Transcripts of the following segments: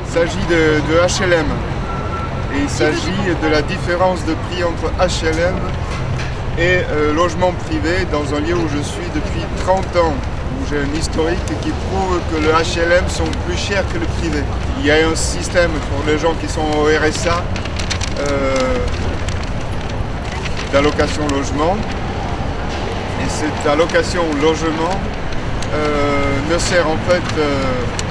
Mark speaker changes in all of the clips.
Speaker 1: Il s'agit de HLM. Et il s'agit de la différence de prix entre HLM et logement privé dans un lieu où je suis depuis 30 ans, où j'ai un historique qui prouve que le HLM sont plus chers que le privé. Il y a un système pour les gens qui sont au RSA d'allocation logement. Et cette allocation logement ne sert en fait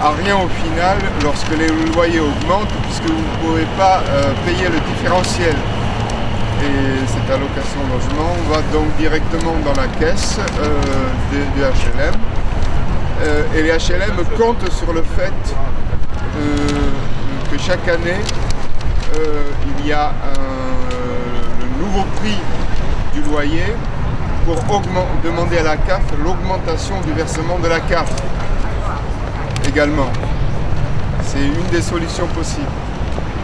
Speaker 1: à rien au final lorsque les loyers augmentent, puisque vous ne pouvez pas payer le différentiel. Et cette allocation logement va donc directement dans la caisse des HLM. Et les HLM comptent sur le fait que chaque année, il y a le nouveau prix du loyer pour demander à la CAF l'augmentation du versement de la CAF également. C'est une des solutions possibles.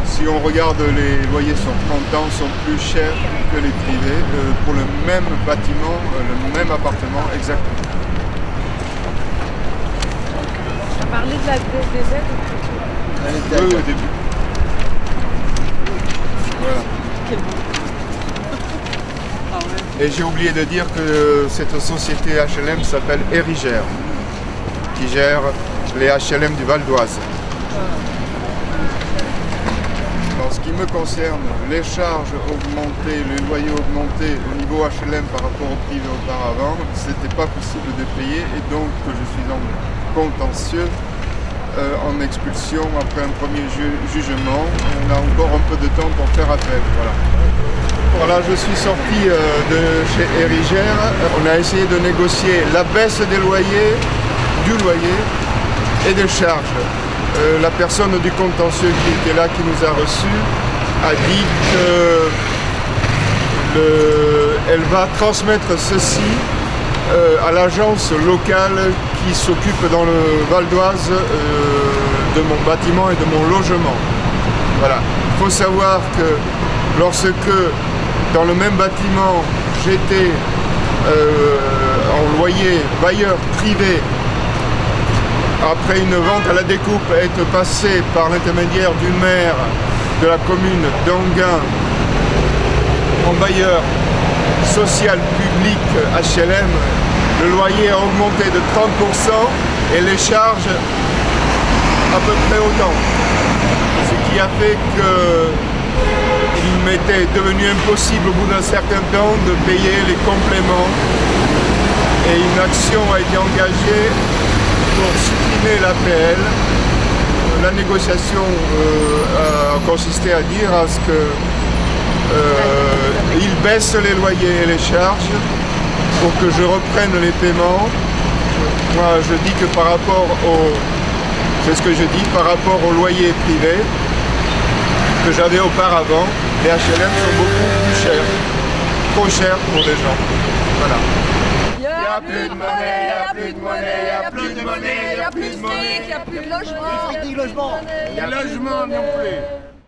Speaker 1: Si on regarde, les loyers sur 30 ans sont plus chers que les privés pour le même bâtiment, le même appartement exactement.
Speaker 2: Tu as parlé des aides
Speaker 1: Oui, au début. Voilà.
Speaker 2: Quel bon.
Speaker 1: Et j'ai oublié de dire que cette société HLM s'appelle Érigère, qui gère les HLM du Val d'Oise. En ce qui me concerne, les charges augmentées, les loyers augmentés au niveau HLM par rapport au privé auparavant, ce n'était pas possible de payer et donc je suis en contentieux, en expulsion après un premier jugement. On a encore un peu de temps pour faire appel. Voilà, je suis sorti de chez Érigère. On a essayé de négocier la baisse des loyers, du loyer et des charges. La personne du contentieux qui était là, qui nous a reçus, a dit qu'elle va transmettre ceci à l'agence locale qui s'occupe dans le Val d'Oise de mon bâtiment et de mon logement. Voilà. Il faut savoir que lorsque dans le même bâtiment j'étais en loyer bailleur privé, après une vente à la découpe, être passé par l'intermédiaire du maire de la commune d'Anguin en bailleur social public HLM, le loyer a augmenté de 30% et les charges à peu près autant. Ce qui a fait qu'il m'était devenu impossible au bout d'un certain temps de payer les compléments et une action a été engagée pour supprimer l'APL. La négociation a consisté à dire à ce qu'ils baissent les loyers et les charges pour que je reprenne les paiements. Moi je dis que par rapport c'est ce que je dis, par rapport au loyer privé que j'avais auparavant, les HLM sont beaucoup plus chers, trop chers pour les gens. Voilà.
Speaker 2: Il n'y a plus de monnaie, il n'y a plus de monnaie, il n'y a plus de monnaie, il n'y a plus de monnaie, il n'y a plus de logement.
Speaker 3: Il y a logement non plus.